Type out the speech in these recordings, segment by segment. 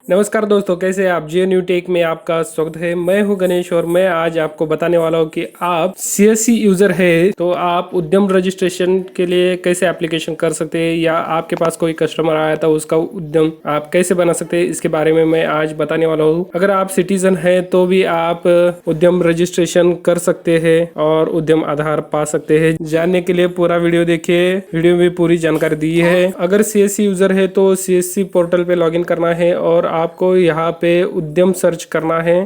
नमस्कार दोस्तों, कैसे हैं आप। जियो न्यू टेक में आपका स्वागत है। मैं हूं गणेश और मैं आज आपको बताने वाला हूं कि आप सीएससी यूजर है तो आप उद्यम रजिस्ट्रेशन के लिए कैसे एप्लीकेशन कर सकते हैं, या आपके पास कोई कस्टमर आया था उसका उद्यम आप कैसे बना सकते हैं, इसके बारे में मैं आज बताने वाला हूं। अगर आप सिटीजन हैं तो भी आप उद्यम रजिस्ट्रेशन कर सकते हैं और उद्यम आधार पा सकते हैं। जानने के लिए पूरा वीडियो देखिए, वीडियो में पूरी जानकारी दी है। अगर सीएससी यूजर है तो सीएससी पोर्टल पे लॉगिन करना है और आपको यहाँ पे उद्यम सर्च करना है।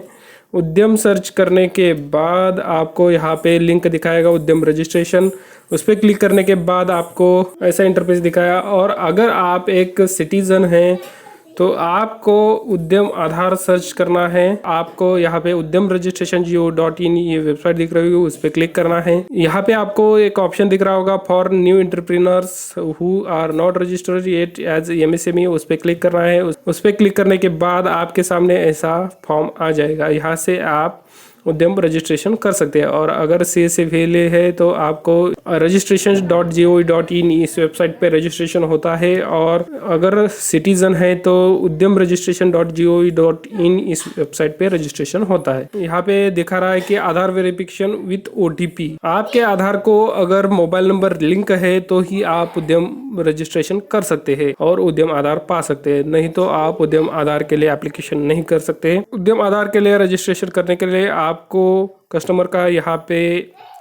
उद्यम सर्च करने के बाद आपको यहाँ पे लिंक दिखाएगा उद्यम रजिस्ट्रेशन, उस पर क्लिक करने के बाद आपको ऐसा इंटरफेस दिखाया। और अगर आप एक सिटीजन हैं तो आपको उद्यम आधार सर्च करना है। आपको यहाँ पे उद्यम रजिस्ट्रेशन geo.in ये वेबसाइट दिख रही होगी, उस पर क्लिक करना है। यहाँ पे आपको एक ऑप्शन दिख रहा होगा for new entrepreneurs who are not registered yet as MSME, उस पर क्लिक करना है। उस पर क्लिक करने के बाद आपके सामने ऐसा फॉर्म आ जाएगा। यहाँ से आप उद्यम रजिस्ट्रेशन कर सकते हैं। और अगर सीएससी फेल है तो आपको registration.gov.in इस वेबसाइट पे रजिस्ट्रेशन होता है। और अगर सिटीजन है तो उद्यम registration.gov.in इस वेबसाइट पे रजिस्ट्रेशन होता है। यहाँ पे दिखा रहा है कि आधार वेरिफिकेशन विथ ओटीपी। आपके आधार को अगर मोबाइल नंबर लिंक है तो ही आप उद्यम रजिस्ट्रेशन कर सकते हैं और उद्यम आधार पा सकते हैं, नहीं तो आप उद्यम आधार के लिए एप्लीकेशन नहीं कर सकते। उद्यम आधार के लिए रजिस्ट्रेशन करने के लिए आपको कस्टमर का यहाँ पे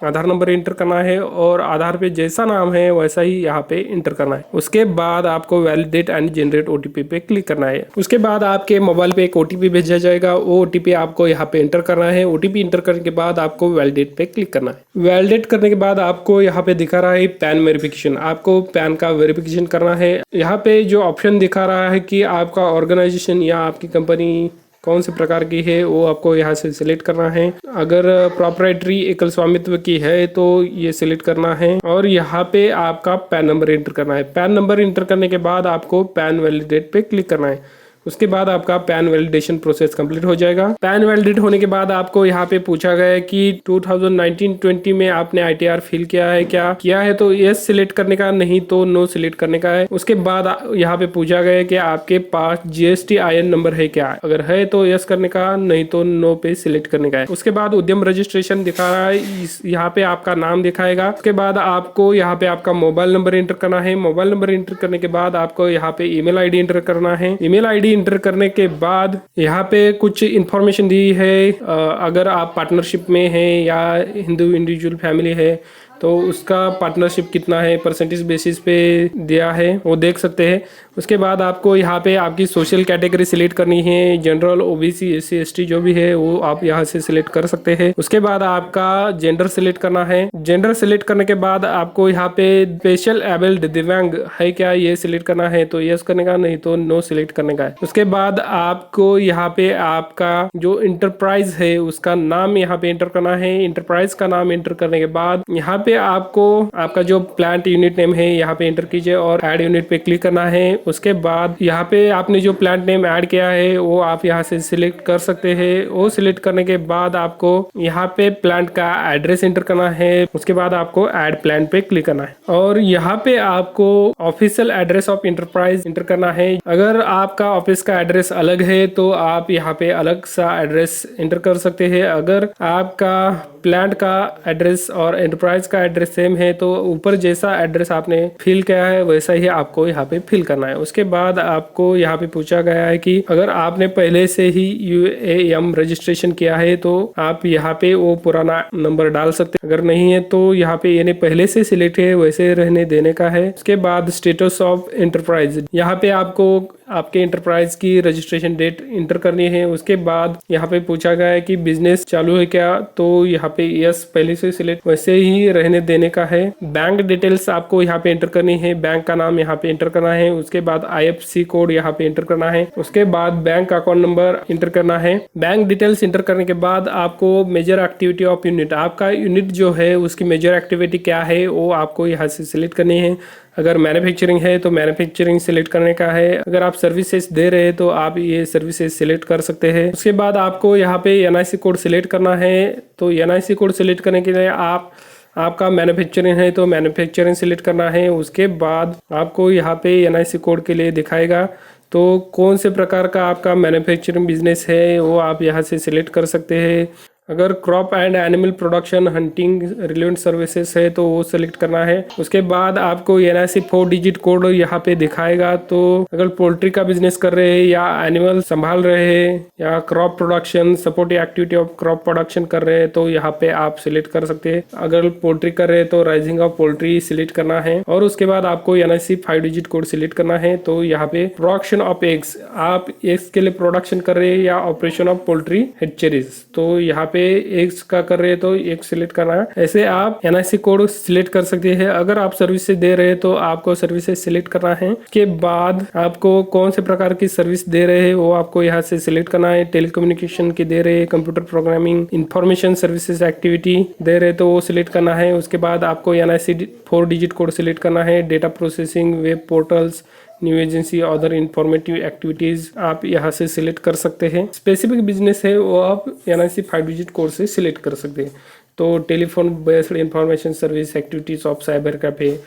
आधार नंबर इंटर करना है और आधार पे जैसा नाम है वैसा ही यहाँ पे इंटर करना है। उसके बाद आपको वैलिडेट एंड जनरेट ओटीपी पे क्लिक करना है। उसके बाद आपके मोबाइल पे एक ओटीपी भेजा जाएगा, वो ओटीपी आपको यहाँ पे इंटर करना है। ओटीपी इंटर करने के बाद आपको वैलिडेट पे क्लिक करना है। वैलिडेट करने के बाद आपको यहाँ पे दिखा रहा है पैन वेरिफिकेशन, आपको पैन का वेरिफिकेशन करना है। यहाँ पे जो ऑप्शन दिखा रहा है कि आपका ऑर्गेनाइजेशन या आपकी कंपनी कौन से प्रकार की है वो आपको यहाँ से सिलेक्ट करना है। अगर प्रॉपराइटरी एकल स्वामित्व की है तो ये सिलेक्ट करना है और यहाँ पे आपका पैन नंबर इंटर करना है। पैन नंबर इंटर करने के बाद आपको पैन वैलिडेट पे क्लिक करना है। उसके बाद आपका पैन वैलिडेशन प्रोसेस कंप्लीट हो जाएगा। पैन वैलिडेट होने के बाद आपको यहाँ पे पूछा गया है कि 2019-20 में आपने आईटीआर फिल किया है, क्या किया है तो यस सिलेक्ट करने का, नहीं तो नो सिलेक्ट करने का है। उसके बाद यहाँ पे पूछा गया है कि आपके पास जीएसटी IN नंबर है क्या, अगर है तो यस करने का, नहीं तो नो पे सिलेक्ट करने का है। उसके बाद उद्यम रजिस्ट्रेशन दिखा रहा है, यहाँ पे आपका नाम दिखाएगा। उसके बाद आपको यहाँ पे आपका मोबाइल नंबर इंटर करना है। मोबाइल नंबर इंटर करने के बाद आपको यहाँ पे ईमेल आईडी इंटर करना है। ईमेल आईडी इंटर करने के बाद यहाँ पे कुछ इंफॉर्मेशन दी है। अगर आप पार्टनरशिप में हैं या हिंदू इंडिविजुअल फैमिली है तो उसका पार्टनरशिप कितना है परसेंटेज बेसिस पे दिया है, वो देख सकते हैं। उसके बाद आपको यहाँ पे आपकी सोशल कैटेगरी सिलेक्ट करनी है, जनरल, ओबीसी, एससी, एसटी जो भी है वो आप यहाँ से सिलेक्ट कर सकते हैं। उसके बाद आपका जेंडर सिलेक्ट करना है। जेंडर सिलेक्ट करने के बाद आपको यहाँ पे स्पेशल एबल्ड दिव्यांग है क्या ये सिलेक्ट करना है तो यस करने का, नहीं तो नो सिलेक्ट करने का है। उसके बाद आपको यहाँ पे आपका जो इंटरप्राइज है उसका नाम यहाँ पे इंटर करना है। इंटरप्राइज का नाम इंटर करने के बाद यहाँ पे आपको आपका जो प्लांट यूनिट नेम है यहाँ पे इंटर कीजिए और ऐड यूनिट पे क्लिक करना है। उसके बाद यहाँ पे आपने जो प्लांट नेम ऐड किया है वो आप यहाँ से सिलेक्ट कर सकते हैं। वो सिलेक्ट करने के बाद आपको यहाँ पे प्लांट का एड्रेस इंटर करना है। उसके बाद आपको ऐड प्लांट पे क्लिक करना है और यहाँ पे आपको official address of enterprise inter करना है। अगर आपका ऑफिस का एड्रेस अलग है तो आप यहाँ पे अलग सा एड्रेस इंटर कर सकते हैं। अगर आपका प्लांट का एड्रेस और एंटरप्राइज का एड्रेस सेम है तो ऊपर जैसा एड्रेस आपने फिल किया है वैसा ही आपको यहाँ पे फिल करना है। उसके बाद आपको यहाँ पे पूछा गया है कि अगर आपने पहले से ही UAM रजिस्ट्रेशन किया है तो आप यहाँ पे वो पुराना नंबर डाल सकते हैं। अगर नहीं है तो यहाँ पे यानी पहले से सिलेक्ट है वैसे रहने देने का है। उसके बाद स्टेटस ऑफ एंटरप्राइज, यहाँ पे आपको आपके एंटरप्राइज की रजिस्ट्रेशन डेट इंटर करनी है। उसके बाद यहाँ पे पूछा गया है कि बिजनेस चालू है क्या, तो यहाँ पे यस पहले से सिलेक्ट वैसे ही रहने देने का है। बैंक डिटेल्स आपको यहाँ पे इंटर करनी है, बैंक का नाम यहाँ पे इंटर करना है। उसके बाद IFSC कोड यहाँ पे इंटर करना है। उसके बाद बैंक अकाउंट नंबर इंटर करना है। बैंक डिटेल्स इंटर करने के बाद आपको मेजर एक्टिविटी ऑफ यूनिट, आपका यूनिट जो है उसकी मेजर एक्टिविटी क्या है वो आपको यहाँ से सिलेक्ट करनी है। अगर मैन्युफैक्चरिंग है तो मैन्युफैक्चरिंग सिलेक्ट करने का है। अगर आप सर्विसेज दे रहे हैं तो आप ये सर्विसेज सिलेक्ट कर सकते हैं। उसके बाद आपको यहाँ पे NIC कोड सिलेक्ट करना है। तो NIC कोड सिलेक्ट करने के लिए आपका मैन्युफैक्चरिंग है तो मैन्युफैक्चरिंग सिलेक्ट करना है। उसके बाद आपको यहाँ पे NIC कोड के लिए दिखाएगा तो कौन से प्रकार का आपका मैन्युफैक्चरिंग बिजनेस है वो आप यहाँ से सिलेक्ट कर सकते हैं। अगर crop and animal production, hunting relevant services है तो वो सिलेक्ट करना है। उसके बाद आपको NIC 4 डिजिट कोड यहाँ पे दिखाएगा। तो अगर पोल्ट्री का बिजनेस कर रहे हैं या एनिमल संभाल रहे हैं या crop production supportive activity of crop production कर रहे हैं तो यहाँ पे आप सिलेक्ट कर सकते हैं। अगर पोल्ट्री कर रहे हैं तो राइजिंग ऑफ पोल्ट्री सिलेक्ट करना है और उसके बाद आपको NIC 5 डिजिट कोड सिलेक्ट करना है। तो यहाँ पे प्रोडक्शन ऑफ एग्स, आप एग्स के लिए प्रोडक्शन कर रहे हैं या ऑपरेशन ऑफ पोल्ट्री हेचरीज, तो यहाँ पे एग्स का कर रहे हैं तो एक सिलेक्ट करना है। ऐसे आप NIC कोड सिलेक्ट कर सकते हैं। अगर आप सर्विसेज दे रहे हैं तो आपको सर्विसेज सिलेक्ट करना है। उसके बाद आपको कौन से प्रकार की सर्विस दे रहे हैं वो आपको यहाँ से सिलेक्ट करना है। टेलीकम्युनिकेशन की दे रहे हैं, computer programming, information services activity दे रहे तो वो सिलेक्ट करना है। उसके बाद आपको NIC 4 डिजिट कोड सिलेक्ट करना है। Data processing, web portals, new agency, other informative activities आप यहाँ से सिलेक्ट कर सकते हैं। स्पेसिफिक बिजनेस है वो आप NIC 5 डिजिट कोड से सिलेक्ट कर सकते हैं। तो telephone based information service activities of cyber cafe,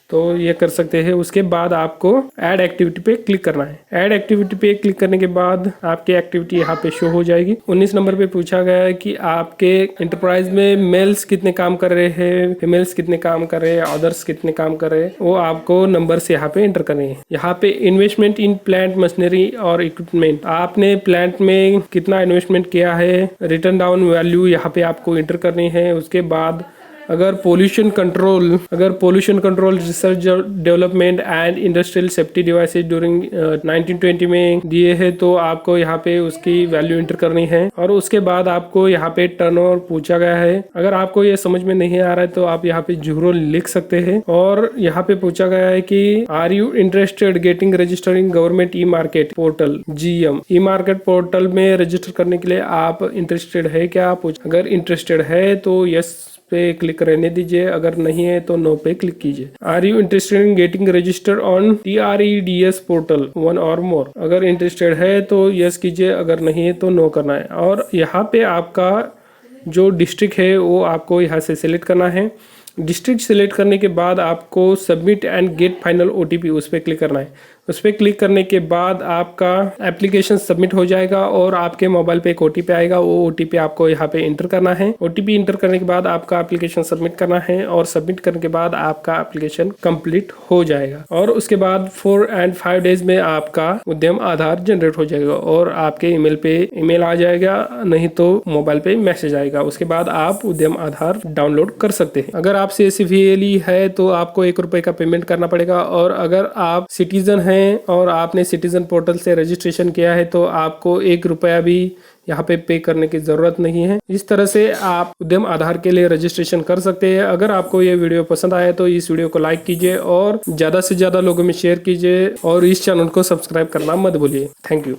तो ये कर सकते हैं। उसके बाद आपको ऐड एक्टिविटी पे क्लिक करना है। ऐड एक्टिविटी पे क्लिक करने के बाद आपकी एक्टिविटी यहाँ पे शो हो जाएगी। 19 नंबर पे पूछा गया है कि आपके एंटरप्राइज में मेल्स कितने काम कर रहे हैं, फीमेल्स कितने काम कर रहे हैं, अदर्स कितने काम कर रहे हैं, वो आपको नंबर से यहाँ पे एंटर करने हैं। यहाँ पे इन्वेस्टमेंट इन प्लांट मशीनरी और इक्विपमेंट, आपने प्लांट में कितना इन्वेस्टमेंट किया है, रिटर्न डाउन वैल्यू यहाँ पे आपको एंटर करनी है। उसके बाद अगर pollution control research development and industrial safety devices during 1920 में दिए हैं तो आपको यहाँ पे उसकी वैल्यू एंटर करनी है। और उसके बाद आपको यहाँ पे टर्नओवर पूछा गया है। अगर आपको ये समझ में नहीं आ रहा है तो आप यहाँ पे 0 लिख सकते हैं। और यहाँ पे पूछा गया है कि are you interested getting registering government e market portal GM। E market portal में रजिस्टर करने के लिए आप इंटरेस्टेड है क्या? अगर इंटरेस्टेड है तो यस पे क्लिक रहने दीजिए, अगर नहीं है तो नो पे क्लिक कीजिए। Are you interested in getting registered on TREDS portal 1 और मोर, अगर इंटरेस्टेड है तो यस कीजिए, अगर नहीं है तो नो करना है। और यहाँ पे आपका जो डिस्ट्रिक्ट है वो आपको यहाँ से सिलेक्ट करना है। डिस्ट्रिक्ट सिलेक्ट करने के बाद आपको submit and get final OTP उस पर क्लिक करना है। उस पर क्लिक करने के बाद आपका एप्लीकेशन सबमिट हो जाएगा और आपके मोबाइल पे एक OTP आएगा। वो OTP आपको यहाँ पे इंटर करना है। OTP इंटर करने के बाद आपका एप्लीकेशन सबमिट करना है और सबमिट करने के बाद आपका एप्लीकेशन कंप्लीट हो जाएगा। और उसके बाद 4 and 5 डेज में आपका उद्यम आधार जनरेट हो जाएगा और आपके ईमेल पे ईमेल आ जाएगा, नहीं तो मोबाइल पे मैसेज आएगा। उसके बाद आप उद्यम आधार डाउनलोड कर सकते हैं। अगर आप CSCVLE है तो आपको 1 रुपए का पेमेंट करना पड़ेगा। और अगर आप सिटीजन है और आपने सिटीजन पोर्टल से रजिस्ट्रेशन किया है तो आपको 1 रुपया भी यहाँ पे करने की जरूरत नहीं है। इस तरह से आप उद्यम आधार के लिए रजिस्ट्रेशन कर सकते हैं। अगर आपको ये वीडियो पसंद आया तो इस वीडियो को लाइक कीजिए और ज्यादा से ज्यादा लोगों में शेयर कीजिए और इस चैनल को सब्सक्राइब करना मत भूलिए। Thank you.